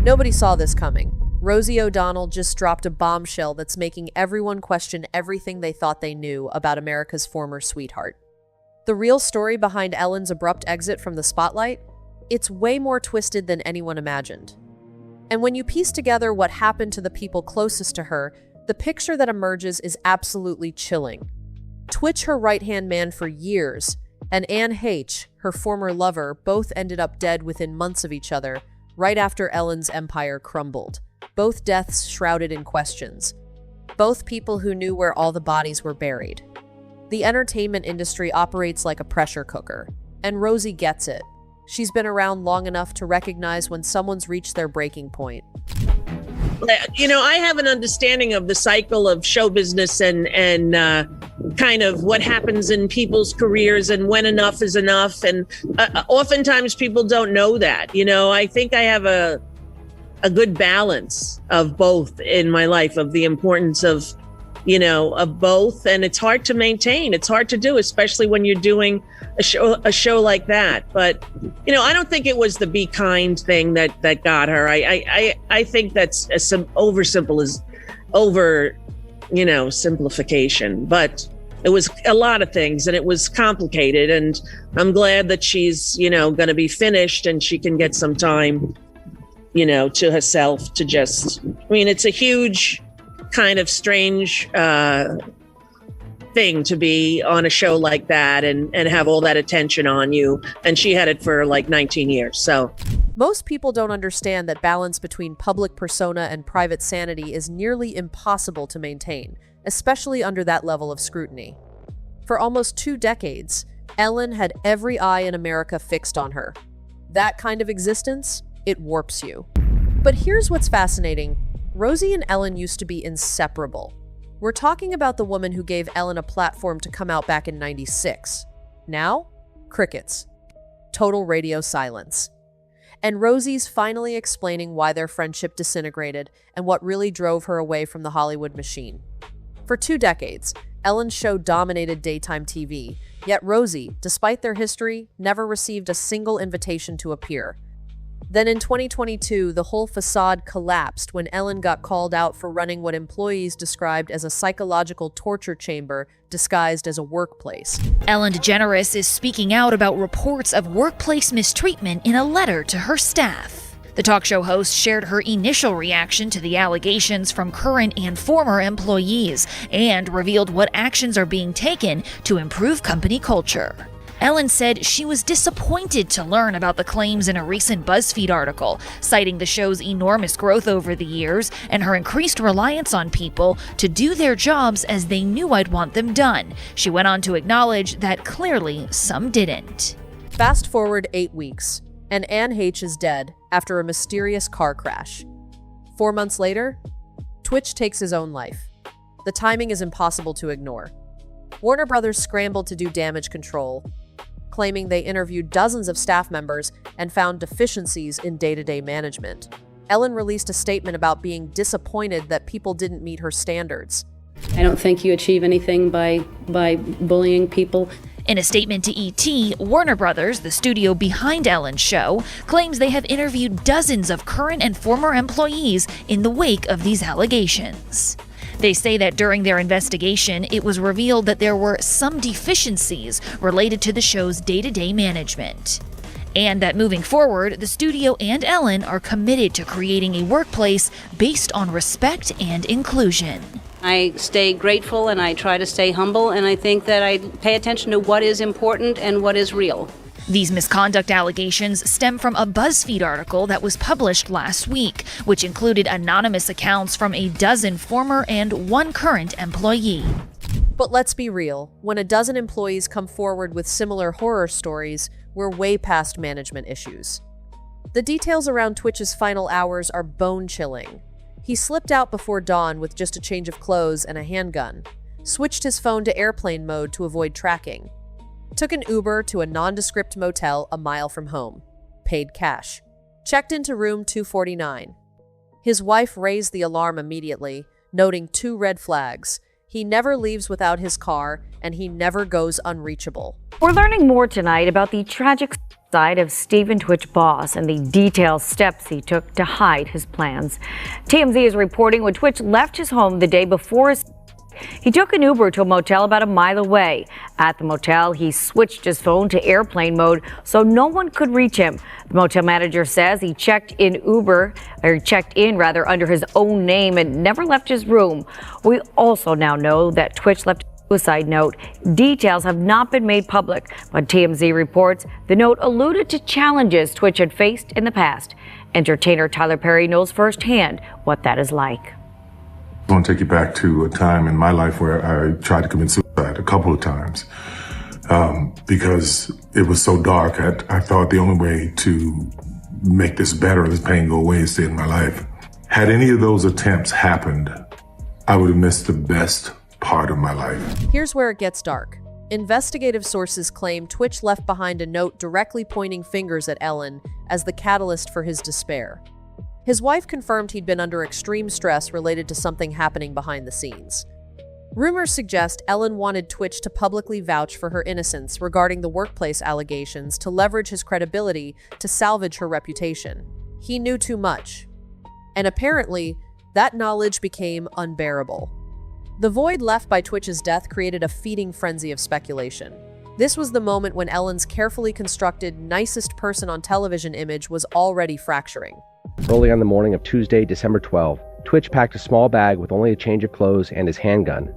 Nobody saw this coming. Rosie O'Donnell just dropped a bombshell that's making everyone question everything they thought they knew about America's former sweetheart. The real story behind Ellen's abrupt exit from the spotlight? It's way more twisted than anyone imagined. And when you piece together what happened to the people closest to her, the picture that emerges is absolutely chilling. Twitch, her right-hand man for years, and Anne H., her former lover, both ended up dead within months of each other, right after Ellen's empire crumbled. Both deaths shrouded in questions. Both people who knew where all the bodies were buried. The entertainment industry operates like a pressure cooker, and Rosie gets it. She's been around long enough to recognize when someone's reached their breaking point. I have an understanding of the cycle of show business and kind of what happens in people's careers and when enough is enough. And oftentimes people don't know that. I think I have a good balance of both in my life, of the importance of both. And it's hard to maintain. It's hard to do, especially when you're doing a show like that. But, I don't think it was the be kind thing that got her. I think that's simplification, but it was a lot of things and it was complicated. And I'm glad that she's, going to be finished and she can get some time, to herself to just, it's a huge kind of strange thing to be on a show like that and have all that attention on you. And she had it for like 19 years. So most people don't understand that balance between public persona and private sanity is nearly impossible to maintain, especially under that level of scrutiny. For almost 2 decades, Ellen had every eye in America fixed on her. That kind of existence, it warps you. But here's what's fascinating. Rosie and Ellen used to be inseparable. We're talking about the woman who gave Ellen a platform to come out back in '96. Now, crickets. Total radio silence. And Rosie's finally explaining why their friendship disintegrated and what really drove her away from the Hollywood machine. For 2 decades, Ellen's show dominated daytime TV, yet Rosie, despite their history, never received a single invitation to appear. Then in 2022, the whole facade collapsed when Ellen got called out for running what employees described as a psychological torture chamber disguised as a workplace. Ellen DeGeneres is speaking out about reports of workplace mistreatment in a letter to her staff. The talk show host shared her initial reaction to the allegations from current and former employees and revealed what actions are being taken to improve company culture. Ellen said she was disappointed to learn about the claims in a recent BuzzFeed article, citing the show's enormous growth over the years and her increased reliance on people to do their jobs as they knew I'd want them done. She went on to acknowledge that clearly some didn't. Fast forward 8 weeks, and Anne H. is dead after a mysterious car crash. 4 months later, Twitch takes his own life. The timing is impossible to ignore. Warner Brothers scrambled to do damage control, claiming they interviewed dozens of staff members and found deficiencies in day-to-day management. Ellen released a statement about being disappointed that people didn't meet her standards. I don't think you achieve anything by bullying people. In a statement to ET, Warner Brothers, the studio behind Ellen's show, claims they have interviewed dozens of current and former employees in the wake of these allegations. They say that during their investigation, it was revealed that there were some deficiencies related to the show's day-to-day management. And that moving forward, the studio and Ellen are committed to creating a workplace based on respect and inclusion. I stay grateful and I try to stay humble, and I think that I pay attention to what is important and what is real. These misconduct allegations stem from a BuzzFeed article that was published last week, which included anonymous accounts from a dozen former and 1 current employee. But let's be real, when a dozen employees come forward with similar horror stories, we're way past management issues. The details around Twitch's final hours are bone-chilling. He slipped out before dawn with just a change of clothes and a handgun, switched his phone to airplane mode to avoid tracking, took an Uber to a nondescript motel a mile from home, paid cash, checked into room 249. His wife raised the alarm immediately, noting 2 red flags. He never leaves without his car, and he never goes unreachable. We're learning more tonight about the tragic side of Stephen Twitch Boss and the detailed steps he took to hide his plans. TMZ is reporting when Twitch left his home the day before he took an Uber to a motel about a mile away. At the motel, he switched his phone to airplane mode so no one could reach him. The motel manager says he checked in under his own name and never left his room. We also now know that Twitch left a suicide note. Details have not been made public, but TMZ reports the note alluded to challenges Twitch had faced in the past. Entertainer Tyler Perry knows firsthand what that is like. I want to take you back to a time in my life where I tried to commit suicide a couple of times because it was so dark. I thought the only way to make this better, this pain go away, is to end my life. Had any of those attempts happened, I would have missed the best part of my life. Here's where it gets dark. Investigative sources claim Twitch left behind a note directly pointing fingers at Ellen as the catalyst for his despair. His wife confirmed he'd been under extreme stress related to something happening behind the scenes. Rumors suggest Ellen wanted Twitch to publicly vouch for her innocence regarding the workplace allegations to leverage his credibility to salvage her reputation. He knew too much. And apparently, that knowledge became unbearable. The void left by Twitch's death created a feeding frenzy of speculation. This was the moment when Ellen's carefully constructed, nicest person on television image was already fracturing. Early on the morning of Tuesday, December 12, Twitch packed a small bag with only a change of clothes and his handgun,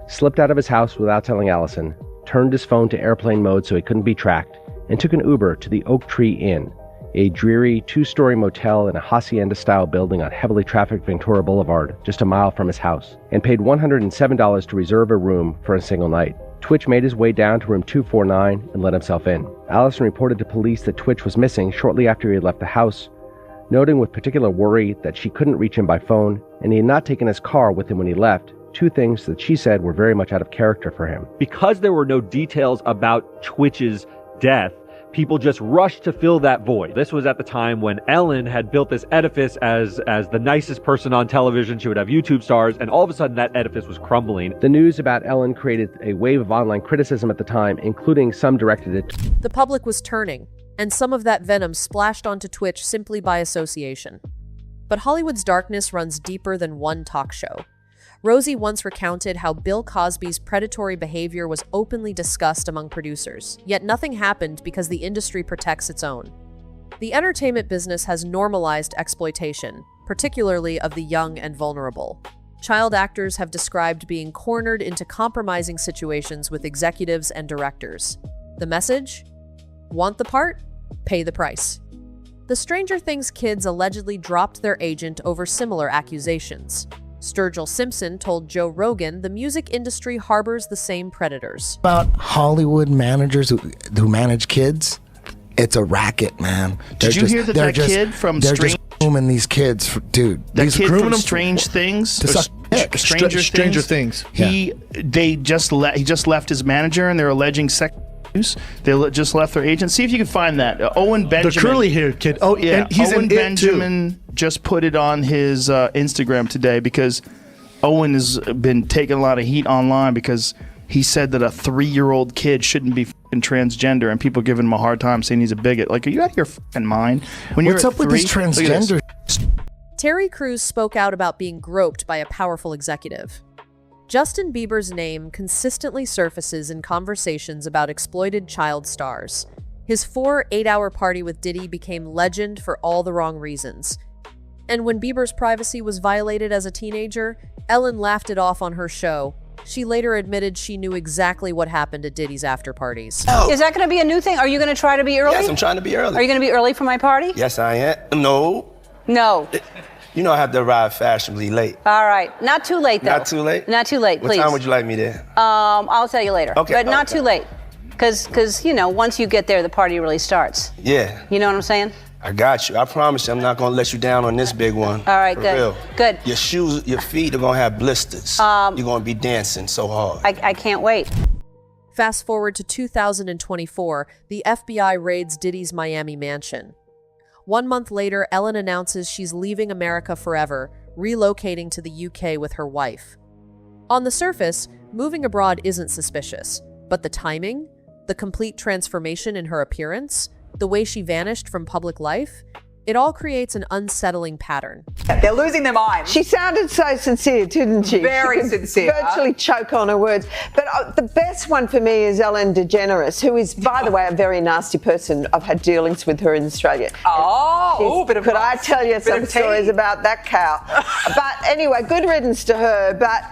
slipped out of his house without telling Allison, turned his phone to airplane mode so he couldn't be tracked, and took an Uber to the Oak Tree Inn, a dreary two-story motel in a hacienda-style building on heavily trafficked Ventura Boulevard, just a mile from his house, and paid $107 to reserve a room for a single night. Twitch made his way down to room 249 and let himself in. Allison reported to police that Twitch was missing shortly after he had left the house, noting with particular worry that she couldn't reach him by phone, and he had not taken his car with him when he left, two things that she said were very much out of character for him. Because there were no details about Twitch's death, people just rushed to fill that void. This was at the time when Ellen had built this edifice as the nicest person on television. She would have YouTube stars, and all of a sudden that edifice was crumbling. The news about Ellen created a wave of online criticism at the time, including some directed at the public was turning, and some of that venom splashed onto Twitch simply by association. But Hollywood's darkness runs deeper than one talk show. Rosie once recounted how Bill Cosby's predatory behavior was openly discussed among producers, yet nothing happened because the industry protects its own. The entertainment business has normalized exploitation, particularly of the young and vulnerable. Child actors have described being cornered into compromising situations with executives and directors. The message? Want the part? Pay the price. The Stranger Things kids allegedly dropped their agent over similar accusations. Sturgill Simpson told Joe Rogan the music industry harbors the same predators. About Hollywood managers who manage kids, it's a racket, man. Did you hear that kid from They're just grooming these kids, dude. That kid from Strange Things? Stranger Things. Yeah. He just left his manager, and they're alleging sex abuse. They just left their agent. See if you can find that. Owen Benjamin. The curly-haired kid. Oh, yeah. And he's Owen Benjamin just put it on his Instagram today because Owen has been taking a lot of heat online because he said that a 3-year-old kid shouldn't be transgender, and people giving him a hard time saying he's a bigot. Like, are you out of your mind? What's up with this transgender? Terry Crews spoke out about being groped by a powerful executive. Justin Bieber's name consistently surfaces in conversations about exploited child stars. His 4 8-hour party with Diddy became legend for all the wrong reasons. And when Bieber's privacy was violated as a teenager, Ellen laughed it off on her show. She later admitted she knew exactly what happened at Diddy's after parties. Oh. Is that going to be a new thing? Are you going to try to be early? Yes, I'm trying to be early. Are you going to be early for my party? Yes, I am. No. No. You know I have to arrive fashionably late. All right. Not too late, though. Not too late? Not too late, please. What time would you like me there? I'll tell you later. Okay. But not too late. Because, you know, once you get there, the party really starts. Yeah. You know what I'm saying? I got you. I promise you I'm not going to let you down on this big one. All right, For good. real. Good. Your shoes, your feet are going to have blisters. You're going to be dancing so hard. I can't wait. Fast forward to 2024, the FBI raids Diddy's Miami mansion. 1 month later, Ellen announces she's leaving America forever, relocating to the UK with her wife. On the surface, moving abroad isn't suspicious, but the timing, the complete transformation in her appearance, the way she vanished from public life, it all creates an unsettling pattern. They're losing their minds. She sounded so sincere, didn't she? Very sincere. Virtually choke on her words. But the best one for me is Ellen DeGeneres, who is, by the way, a very nasty person. I've had dealings with her in Australia. Could I tell you some stories about that cow? But anyway, good riddance to her. But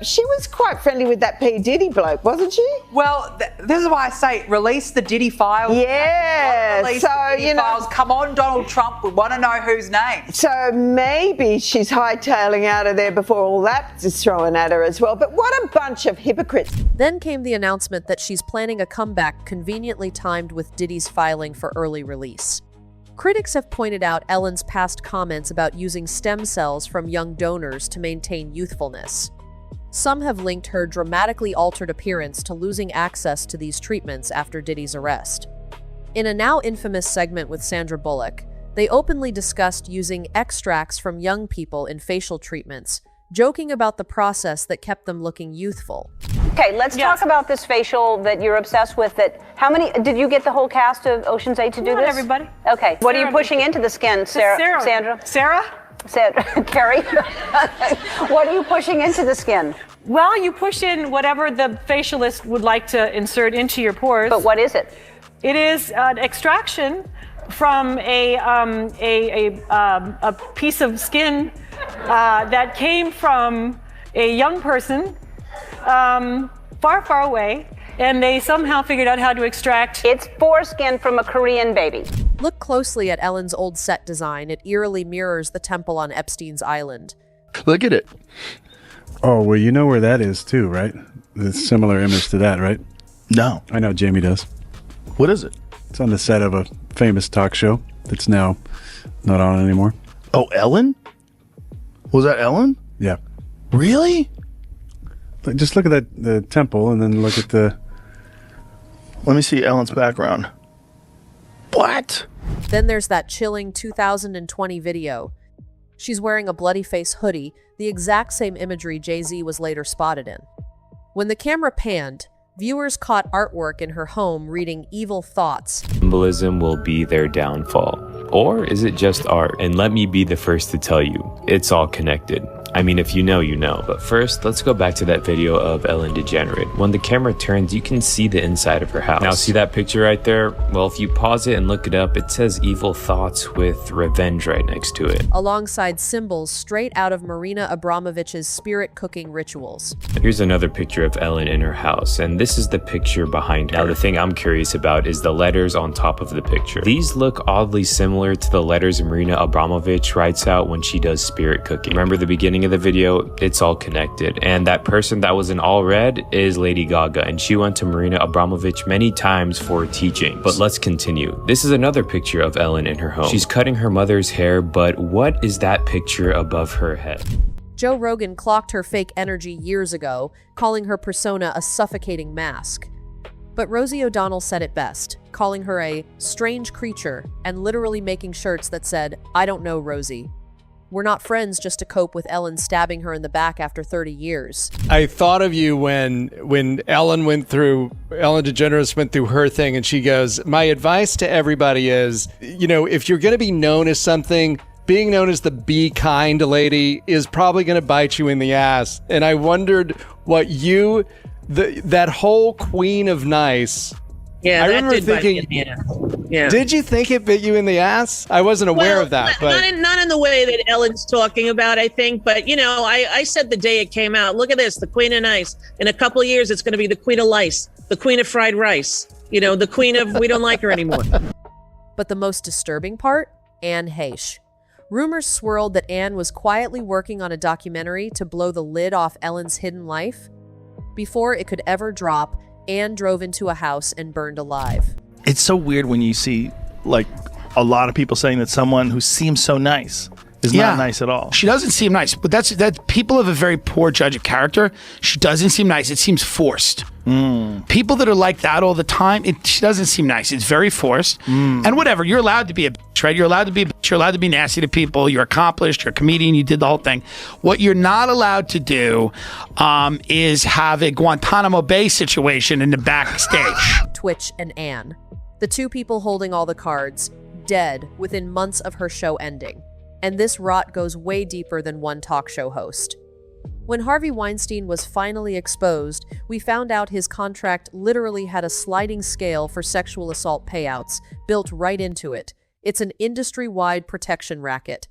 she was quite friendly with that P. Diddy bloke, wasn't she? Well, this is why I say release the Diddy files. Yeah. Release the Diddy files. Come on, Donald Trump. We want to know whose name. So maybe she's hightailing out of there before all that is thrown at her as well. But what a bunch of hypocrites. Then came the announcement that she's planning a comeback conveniently timed with Diddy's filing for early release. Critics have pointed out Ellen's past comments about using stem cells from young donors to maintain youthfulness. Some have linked her dramatically altered appearance to losing access to these treatments after Diddy's arrest. In a now infamous segment with Sandra Bullock, they openly discussed using extracts from young people in facial treatments, joking about the process that kept them looking youthful. Okay, let's talk about this facial that you're obsessed with. How many, did you get the whole cast of Ocean's 8 to do Not this? everybody. Okay, what are you pushing into the skin, Sandra? Carrie? What are you pushing into the skin? Well, you push in whatever the facialist would like to insert into your pores. But what is it? It is an extraction from a piece of skin that came from a young person far, far away, and they somehow figured out how to extract. It's foreskin from a Korean baby. Look closely at Ellen's old set design. It eerily mirrors the temple on Epstein's Island. Look at it. Oh, well, you know where that is too, right? The similar image to that, right? No. I know Jamie does. What is it? It's on the set of a famous talk show that's now not on anymore. Oh, Ellen? Was that Ellen? Yeah. Really? Just look at the temple and then look at the... Let me see Ellen's background. What? Then there's that chilling 2020 video. She's wearing a bloody face hoodie, the exact same imagery Jay-Z was later spotted in. When the camera panned, viewers caught artwork in her home reading evil thoughts. Symbolism will be their downfall. Or is it just art? And let me be the first to tell you, it's all connected. I mean, if you know, you know. But first, let's go back to that video of Ellen DeGeneres. When the camera turns, you can see the inside of her house. Now, see that picture right there? Well, if you pause it and look it up, it says evil thoughts with revenge right next to it. Alongside symbols straight out of Marina Abramovich's spirit cooking rituals. Here's another picture of Ellen in her house, and this is the picture behind her. Now, the thing I'm curious about is the letters on top of the picture. These look oddly similar to the letters Marina Abramovich writes out when she does spirit cooking. Remember the beginning of the video? It's all connected. And that person that was in all red is Lady Gaga, and she went to Marina Abramovich many times for teaching. But let's continue. This is another picture of Ellen in her home. She's cutting her mother's hair, but what is that picture above her head? Joe Rogan clocked her fake energy years ago, calling her persona a suffocating mask. But Rosie O'Donnell said it best, calling her a strange creature and literally making shirts that said, "I don't know Rosie. We're not friends," just to cope with Ellen stabbing her in the back after 30 years. I thought of you when Ellen DeGeneres went through her thing, and she goes, "My advice to everybody is, if you're going to be known as something, being known as the be kind lady is probably going to bite you in the ass." And I wondered what that whole queen of nice. Yeah, I that remember did thinking, bite me in the ass. Yeah. Did you think it bit you in the ass? I wasn't aware of that. But not in the way that Ellen's talking about, I think. But, I said the day it came out, look at this, the queen of nice. In a couple of years, it's going to be the queen of lice, the queen of fried rice, the queen of we don't like her anymore. But the most disturbing part? Anne Heche. Rumors swirled that Anne was quietly working on a documentary to blow the lid off Ellen's hidden life. Before it could ever drop, Anne drove into a house and burned alive. It's so weird when you see, a lot of people saying that someone who seems so nice is not nice at all. She doesn't seem nice, but that's people have a very poor judge of character. She doesn't seem nice. It seems forced. People that are like that all the time, she doesn't seem nice. It's very forced. And whatever, you're allowed to be a bitch, right? You're allowed to be a bitch. You're allowed to be nasty to people. You're accomplished. You're a comedian. You did the whole thing. What you're not allowed to do is have a Guantanamo Bay situation in the backstage. Twitch and Ann, the two people holding all the cards, dead within months of her show ending. And this rot goes way deeper than one talk show host. When Harvey Weinstein was finally exposed, we found out his contract literally had a sliding scale for sexual assault payouts built right into it. It's an industry-wide protection racket,